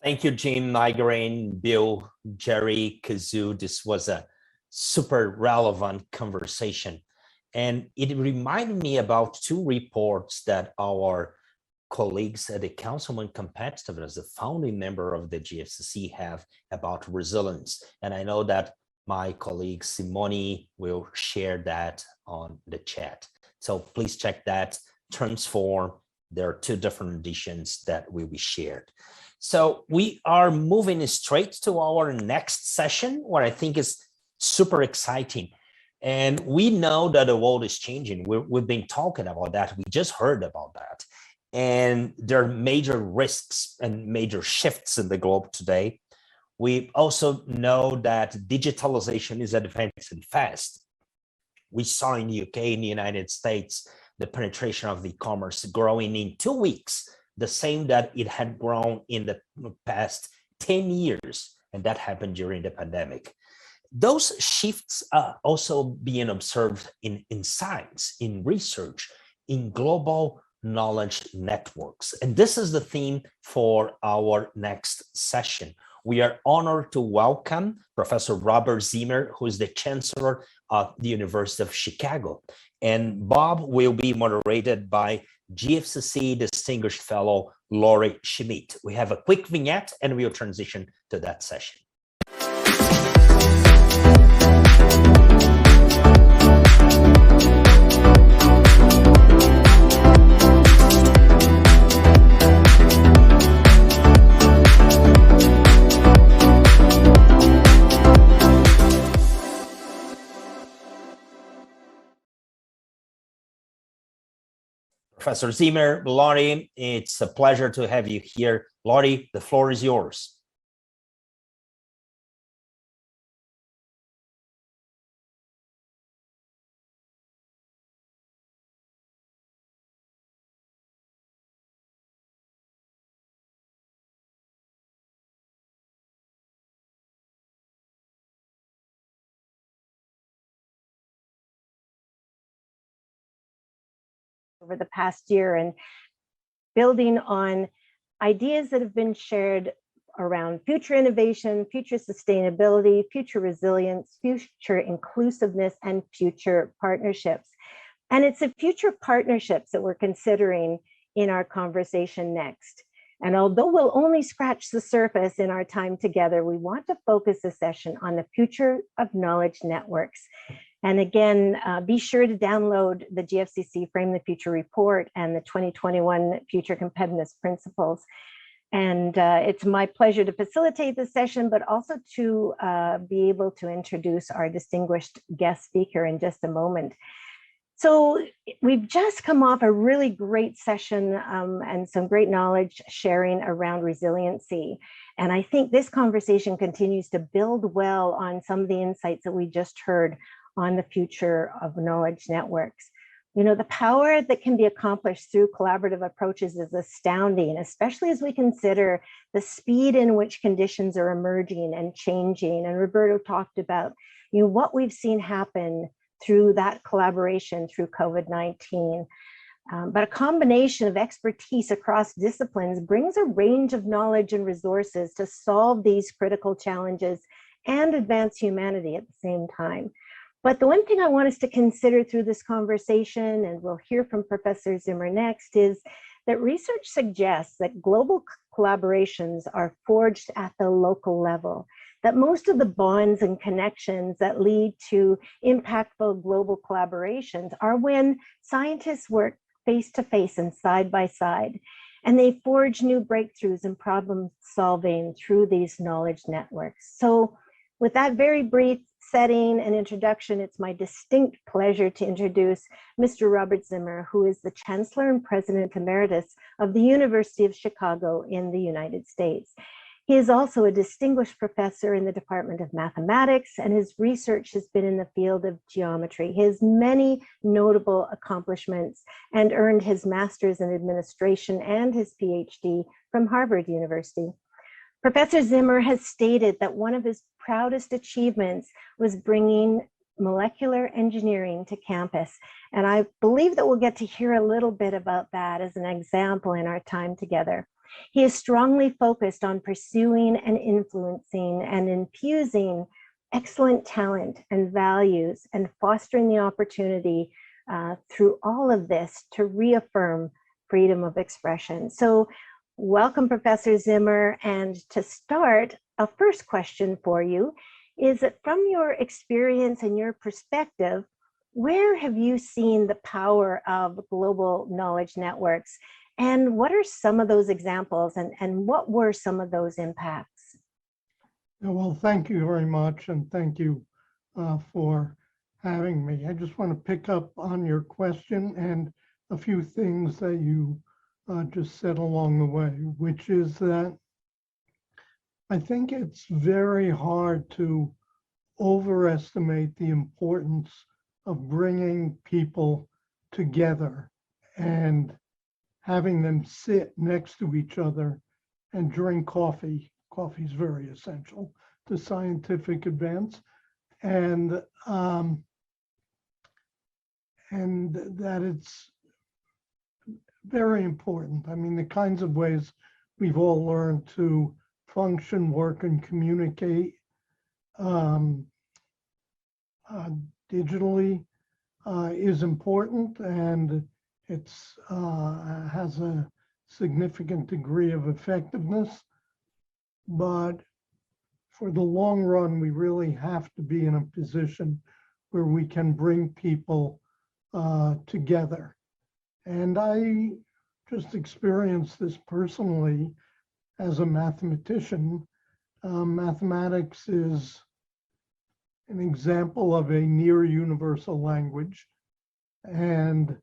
Thank you, Jim, Migraine, Bill, Jerry, Kazoo. This was a super relevant conversation. And it reminded me about two reports that our colleagues at the Council on Competitiveness, the founding member of the GFCC, have about resilience. And I know that my colleague Simone will share that on the chat. So please check that, Transform. There are two different editions that will be shared. So we are moving straight to our next session, what I think is super exciting. And we know that the world is changing. We've been talking about that. We just heard about that. And there are major risks and major shifts in the globe today. We also know that digitalization is advancing fast. We saw in the UK, in the United States, the penetration of e-commerce growing in 2 weeks, the same that it had grown in the past 10 years, and that happened during the pandemic. Those shifts are also being observed in science, in research, in global knowledge networks. And this is the theme for our next session. We are honored to welcome Professor Robert Zimmer, who is the Chancellor of the University of Chicago. And Bob will be moderated by GFCC Distinguished Fellow Laurie Schmidt. We have a quick vignette and we'll transition to that session. Professor Zimmer, Laurie, it's a pleasure to have you here. Laurie, the floor is yours. Over the past year and building on ideas that have been shared around future innovation, future sustainability, future resilience, future inclusiveness, and future partnerships. And it's the future partnerships that we're considering in our conversation next. And although we'll only scratch the surface in our time together, we want to focus the session on the future of knowledge networks. And again, be sure to download the GFCC Frame the Future report and the 2021 Future Competitiveness Principles. And it's my pleasure to facilitate this session, but also to be able to introduce our distinguished guest speaker in just a moment. So we've just come off a really great session and some great knowledge sharing around resiliency. And I think this conversation continues to build well on some of the insights that we just heard on the future of knowledge networks. You know, the power that can be accomplished through collaborative approaches is astounding, especially as we consider the speed in which conditions are emerging and changing. And Roberto talked about, you know, what we've seen happen through that collaboration through COVID-19. But a combination of expertise across disciplines brings a range of knowledge and resources to solve these critical challenges and advance humanity at the same time. But the one thing I want us to consider through this conversation, and we'll hear from Professor Zimmer next, is that research suggests that global collaborations are forged at the local level, that most of the bonds and connections that lead to impactful global collaborations are when scientists work face-to-face and side-by-side, and they forge new breakthroughs in problem solving through these knowledge networks. So with that very brief setting and introduction, it's my distinct pleasure to introduce Mr. Robert Zimmer, who is the Chancellor and President Emeritus of the University of Chicago in the United States. He is also a distinguished professor in the Department of Mathematics, and his research has been in the field of geometry. He has many notable accomplishments and earned his master's in administration and his PhD from Harvard University. Professor Zimmer has stated that one of his proudest achievements was bringing molecular engineering to campus. And I believe that we'll get to hear a little bit about that as an example in our time together. He is strongly focused on pursuing and influencing and infusing excellent talent and values and fostering the opportunity through all of this to reaffirm freedom of expression. So welcome, Professor Zimmer. And to start, a first question for you is that from your experience and your perspective, where have you seen the power of global knowledge networks? And what are some of those examples, and what were some of those impacts? Well, thank you very much, and thank you for having me. I just want to pick up on your question and a few things that you just said along the way, which is that I think it's very hard to overestimate the importance of bringing people together and having them sit next to each other and drink coffee. Coffee is very essential to scientific advance, and that it's very important. I mean, the kinds of ways we've all learned to function, work, and communicate digitally is important, and it's has a significant degree of effectiveness. But for the long run, we really have to be in a position where we can bring people together. And I just experienced this personally as a mathematician. Mathematics is an example of a near universal language. And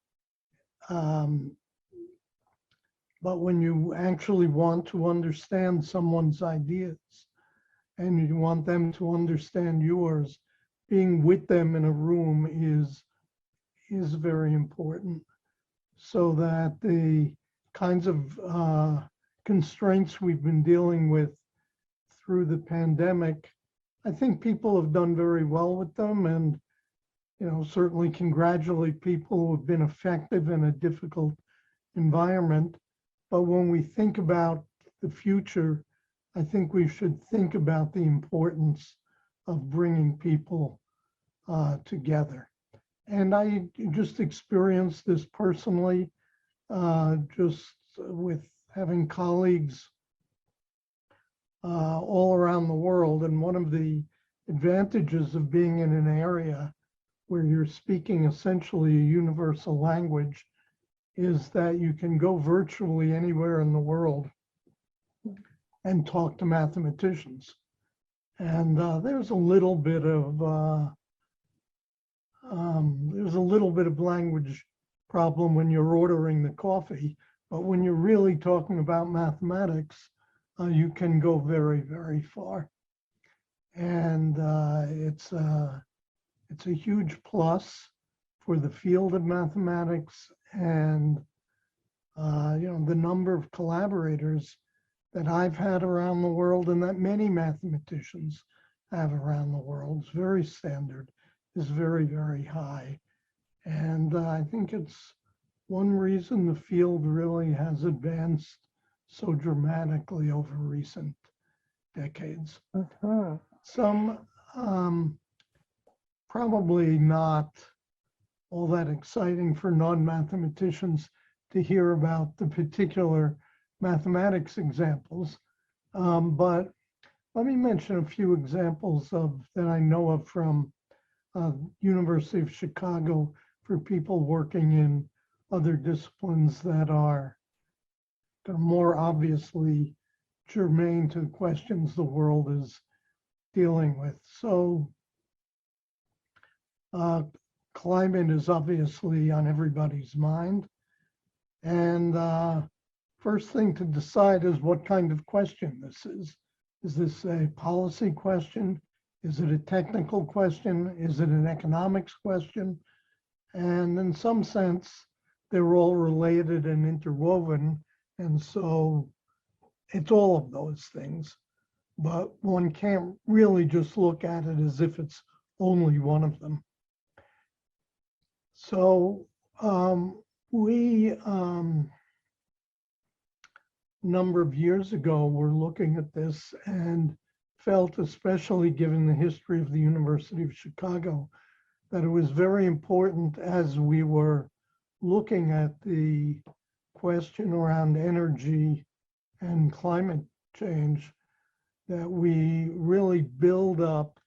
but when you actually want to understand someone's ideas and you want them to understand yours, being with them in a room is very important, so that the kinds of constraints we've been dealing with through the pandemic, I think people have done very well with them, and certainly congratulate people who have been effective in a difficult environment. But when we think about the future, I think we should think about the importance of bringing people together. And I just experienced this personally, just with having colleagues all around the world. And one of the advantages of being in an area where you're speaking essentially a universal language is that you can go virtually anywhere in the world and talk to mathematicians. And there's a little bit of language problem when you're ordering the coffee, but when you're really talking about mathematics, you can go very, very far. And it's a huge plus for the field of mathematics, and the number of collaborators that I've had around the world and that many mathematicians have around the world is very standard, is very, very high. And I think it's one reason the field really has advanced so dramatically over recent decades. Uh-huh. Some probably not all that exciting for non-mathematicians to hear about the particular mathematics examples. But let me mention a few examples that I know of from University of Chicago for people working in other disciplines that are more obviously germane to the questions the world is dealing with. So climate is obviously on everybody's mind. And first thing to decide is what kind of question this is. Is this a policy question? Is it a technical question? Is it an economics question? And in some sense, they're all related and interwoven. And so it's all of those things. But one can't really just look at it as if it's only one of them. So we, a number of years ago, were looking at this and felt, especially given the history of the University of Chicago, that it was very important as we were looking at the question around energy and climate change that we really build up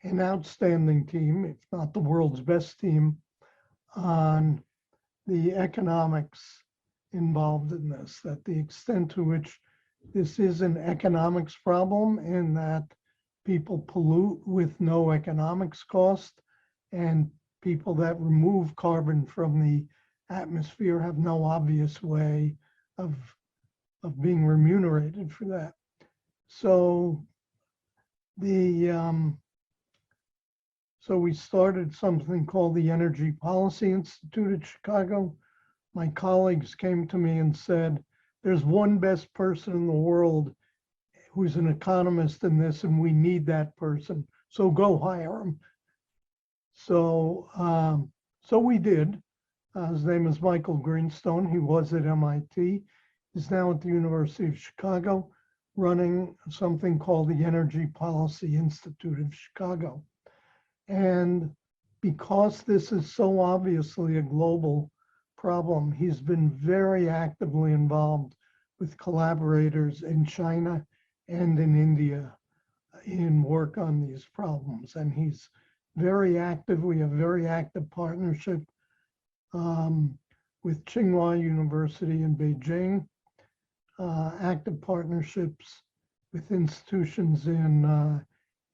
an outstanding team, if not the world's best team, on the economics involved in this, that the extent to which this is an economics problem and that people pollute with no economics cost, and people that remove carbon from the atmosphere have no obvious way of being remunerated for that. So so we started something called the Energy Policy Institute at Chicago. My colleagues came to me and said, there's one best person in the world who's an economist in this, and we need that person. So go hire him. So, so we did. His name is Michael Greenstone. He was at MIT. He's now at the University of Chicago, running something called the Energy Policy Institute of Chicago. And because this is so obviously a global problem, he's been very actively involved with collaborators in China and in India in work on these problems. And he's very active. We have very active partnership with Tsinghua University in Beijing, active partnerships with institutions in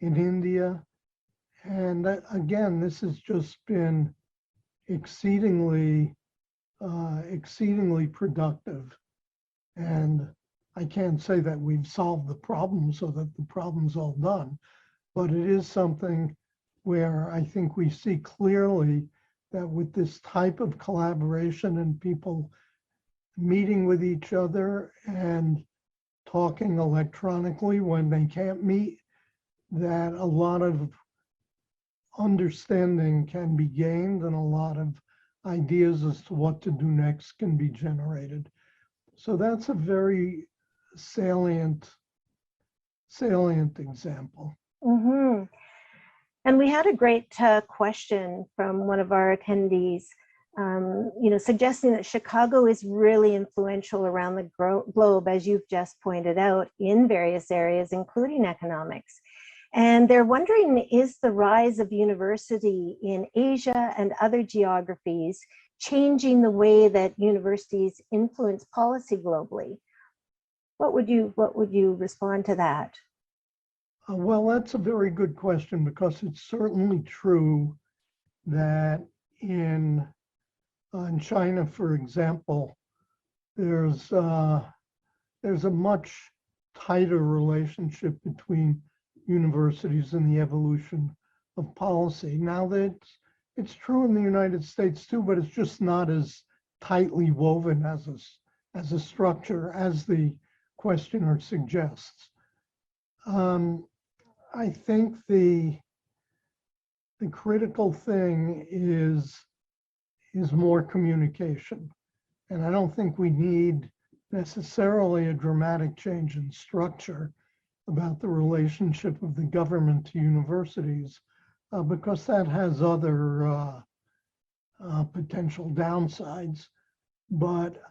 India. And again, this has just been exceedingly productive. And I can't say that we've solved the problem so that the problem's all done, but it is something where I think we see clearly that with this type of collaboration and people meeting with each other and talking electronically when they can't meet, that a lot of understanding can be gained and a lot of ideas as to what to do next can be generated. So that's a very salient example. Mm-hmm. And we had a great question from one of our attendees, suggesting that Chicago is really influential around the globe, as you've just pointed out, in various areas, including economics. And they're wondering, is the rise of university in Asia and other geographies changing the way that universities influence policy globally? What would you respond to that? Well, that's a very good question, because it's certainly true that in China, for example, there's a much tighter relationship between universities and the evolution of policy. Now that it's true in the United States too, but it's just not as tightly woven as a structure as the questioner suggests. I think the critical thing is more communication. And I don't think we need necessarily a dramatic change in structure about the relationship of the government to universities, because that has other potential downsides. But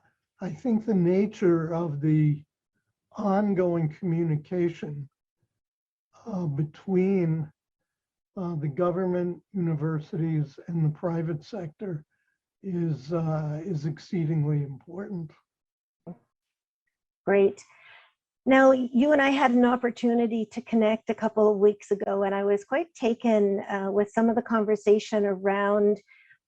I think the nature of the ongoing communication between the government, universities, and the private sector is exceedingly important. Great. Now, you and I had an opportunity to connect a couple of weeks ago, and I was quite taken with some of the conversation around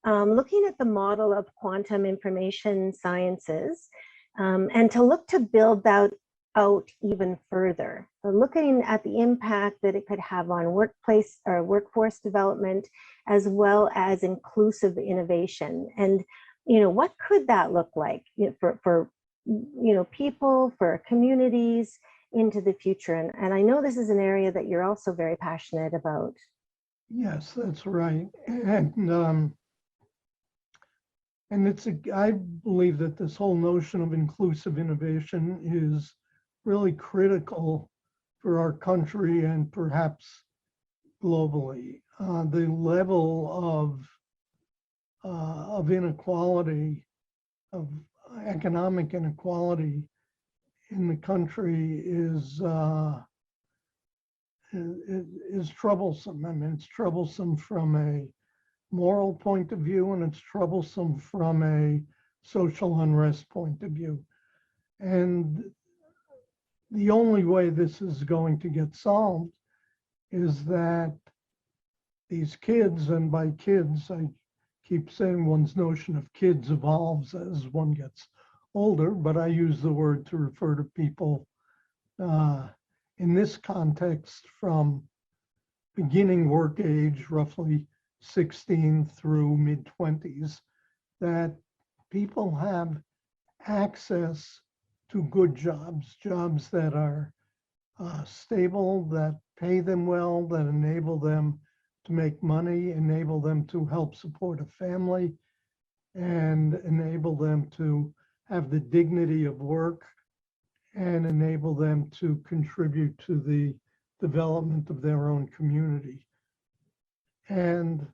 looking at the model of quantum information sciences, and to look to build that out even further. So looking at the impact that it could have on workplace or workforce development, as well as inclusive innovation. And, what could that look like for people, for communities into the future? And I know this is an area that you're also very passionate about. Yes, that's right. And And I believe that this whole notion of inclusive innovation is really critical for our country and perhaps globally. The level of inequality, of economic inequality in the country is troublesome. I mean, it's troublesome from a moral point of view, and it's troublesome from a social unrest point of view. And the only way this is going to get solved is that these kids, and by kids, I keep saying one's notion of kids evolves as one gets older, but I use the word to refer to people in this context from beginning work age, roughly 16 through mid-20s, that people have access to good jobs, jobs that are stable, that pay them well, that enable them to make money, enable them to help support a family, and enable them to have the dignity of work, and enable them to contribute to the development of their own community. And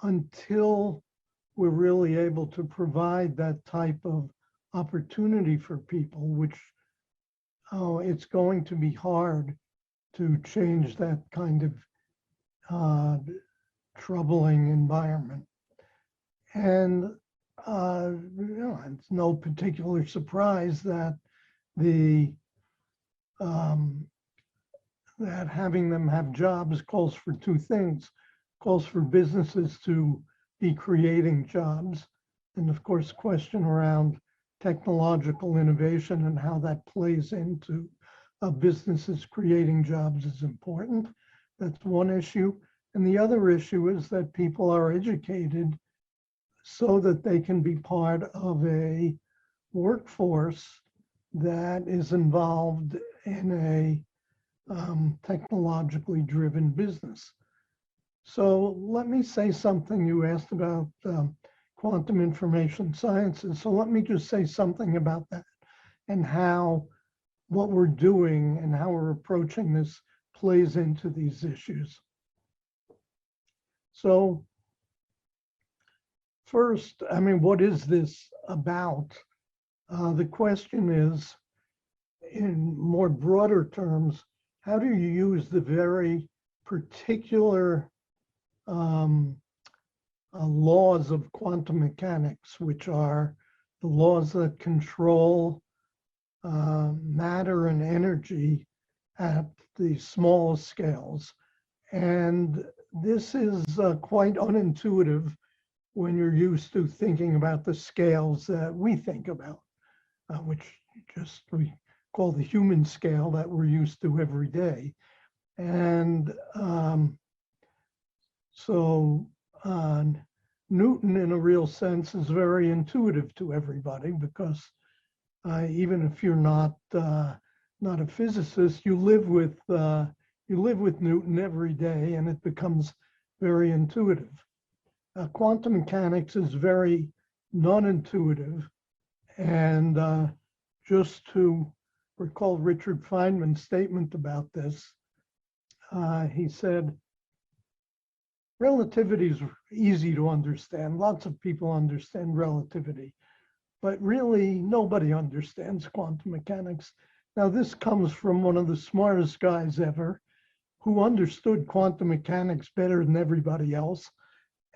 until we're really able to provide that type of opportunity for people, which it's going to be hard to change that kind of troubling environment. And it's no particular surprise that that having them have jobs calls for two things: calls for businesses to be creating jobs, and of course, question around technological innovation and how that plays into businesses creating jobs is important. That's one issue. And the other issue is that people are educated so that they can be part of a workforce that is involved in a technologically driven business. So let me say something. You asked about quantum information sciences. So let me just say something about that and how what we're doing and how we're approaching this plays into these issues. So first, I mean, what is this about? The question is, in more broader terms, how do you use the very particular laws of quantum mechanics, which are the laws that control matter and energy at the smallest scales. And this is quite unintuitive when you're used to thinking about the scales that we think about, which we call the human scale that we're used to every day. And so Newton, in a real sense, is very intuitive to everybody, because even if you're not a physicist, you live with Newton every day, and it becomes very intuitive. Quantum mechanics is very non-intuitive, and just to recall Richard Feynman's statement about this, he said, relativity is easy to understand. Lots of people understand relativity, but really nobody understands quantum mechanics. Now, this comes from one of the smartest guys ever, who understood quantum mechanics better than everybody else.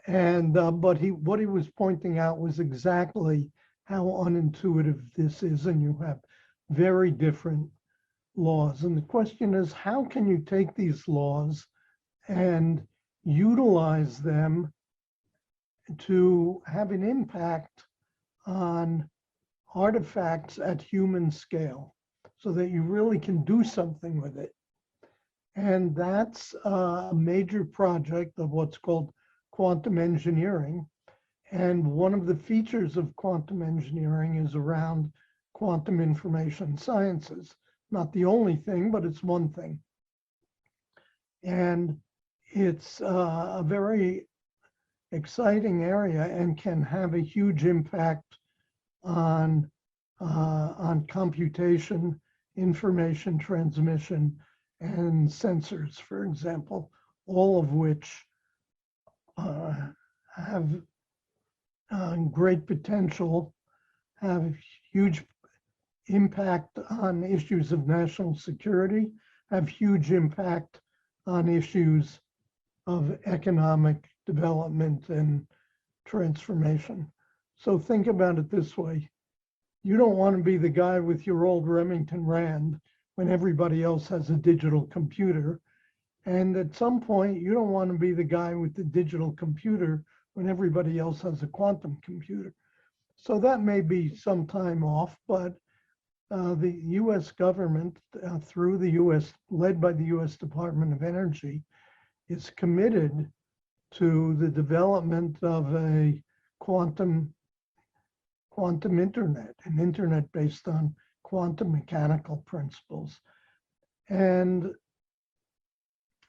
And what he was pointing out was exactly how unintuitive this is, and you have very different laws. And the question is, how can you take these laws and utilize them to have an impact on artifacts at human scale so that you really can do something with it? And that's a major project of what's called quantum engineering. And one of the features of quantum engineering is around quantum information sciences. Not the only thing, but it's one thing. And it's a very exciting area and can have a huge impact on computation, information transmission, and sensors, for example, all of which have great potential, have huge impact on issues of national security, have huge impact on issues of economic development and transformation. So think about it this way. You don't want to be the guy with your old Remington Rand when everybody else has a digital computer. And at some point, you don't want to be the guy with the digital computer when everybody else has a quantum computer. So that may be some time off, but the US government, through the US, led by the US Department of Energy, is committed to the development of a quantum internet, an internet based on quantum mechanical principles. And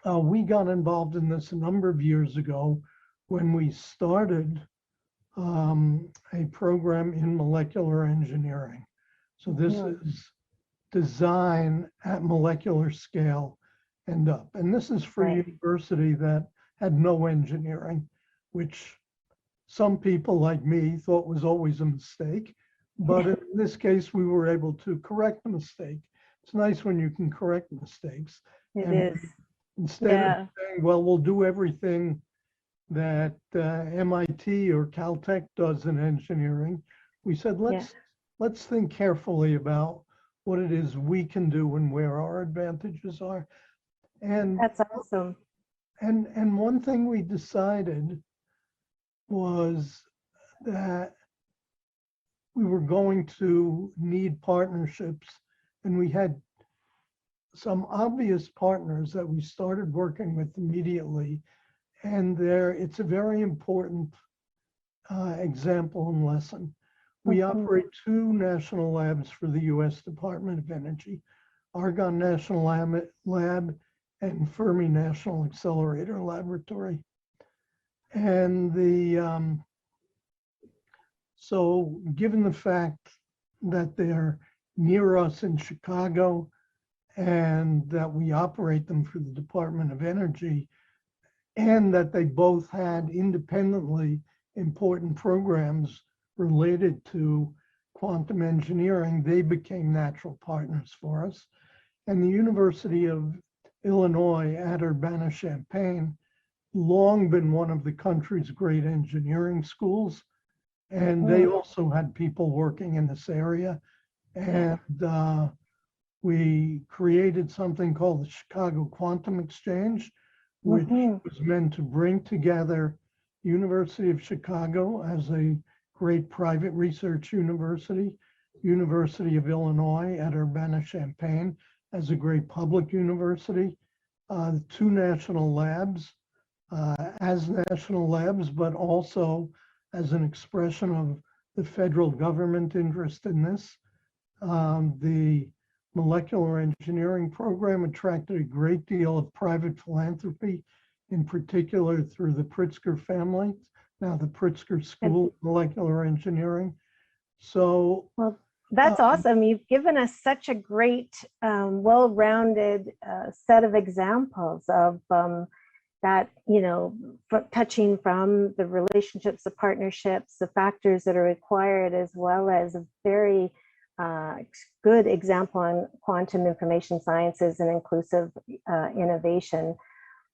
we got involved in this a number of years ago when we started a program in molecular engineering. So this is design at molecular scale and up. And this is for a university that had no engineering, which some people like me thought was always a mistake. But in this case, we were able to correct the mistake. It's nice when you can correct mistakes. It is. Instead of saying, well, we'll do everything that MIT or Caltech does in engineering, we said, let's think carefully about what it is we can do and where our advantages are. And that's awesome. And one thing we decided was that we were going to need partnerships, and we had some obvious partners that we started working with immediately. And it's a very important example and lesson. We operate 2 national labs for the US Department of Energy, Argonne National Lab and Fermi National Accelerator Laboratory. And so given the fact that they're near us in Chicago and that we operate them for the Department of Energy, and that they both had independently important programs related to quantum engineering, they became natural partners for us. And the University of Illinois at Urbana-Champaign, long been one of the country's great engineering schools. And they also had people working in this area. And we created something called the Chicago Quantum Exchange, which was meant to bring together University of Chicago as a great private research university, University of Illinois at Urbana-Champaign as a great public university, 2 national labs as national labs, but also as an expression of the federal government interest in this. The molecular engineering program attracted a great deal of private philanthropy, in particular through the Pritzker family, now the Pritzker School of Molecular Engineering. So, well, that's awesome. You've given us such a great, well-rounded set of examples of that, touching from the relationships, the partnerships, the factors that are required, as well as a very good example on quantum information sciences and inclusive innovation.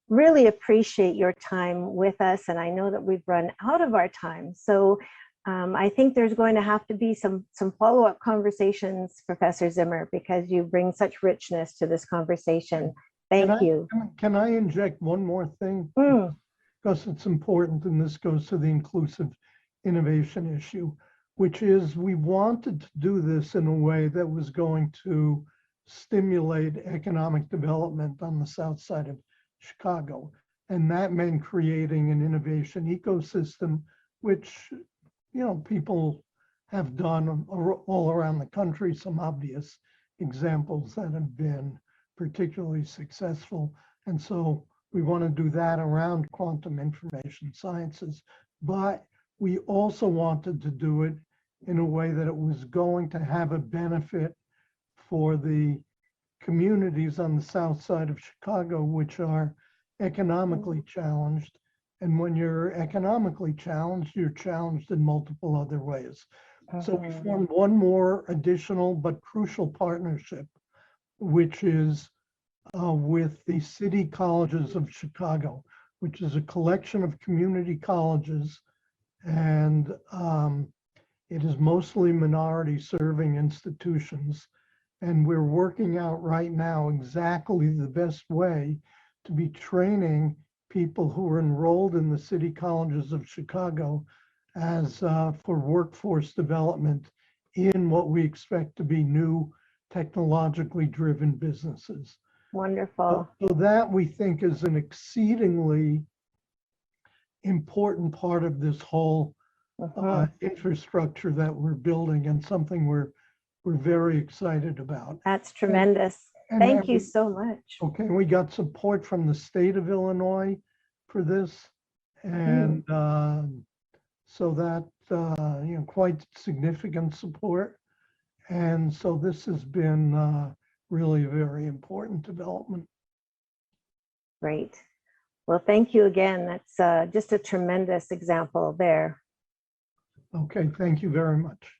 Really appreciate your time with us, and I know that we've run out of our time. So I think there's going to have to be some follow-up conversations, Professor Zimmer, because you bring such richness to this conversation. Thank you. Can I inject one more thing? Because it's important, and this goes to the inclusive innovation issue, which is we wanted to do this in a way that was going to stimulate economic development on the south side of Chicago. And that meant creating an innovation ecosystem, which, people have done all around the country, some obvious examples that have been particularly successful. And so We want to do that around quantum information sciences, but we also wanted to do it in a way that it was going to have a benefit for the communities on the south side of Chicago, which are economically challenged. And when you're economically challenged, you're challenged in multiple other ways. So we formed one more additional but crucial partnership, which is with the City Colleges of Chicago, which is a collection of community colleges, and it is mostly minority serving institutions. And we're working out right now exactly the best way to be training people who are enrolled in the City Colleges of Chicago as for workforce development in what we expect to be new technologically driven businesses. Wonderful. So that we think is an exceedingly important part of this whole infrastructure that we're building, and something we're very excited about. That's tremendous. And Thank you so much. Okay, we got support from the state of Illinois for this, and so that quite significant support. And so this has been really a very important development. Great. Well, thank you again. That's just a tremendous example there. Okay, thank you very much.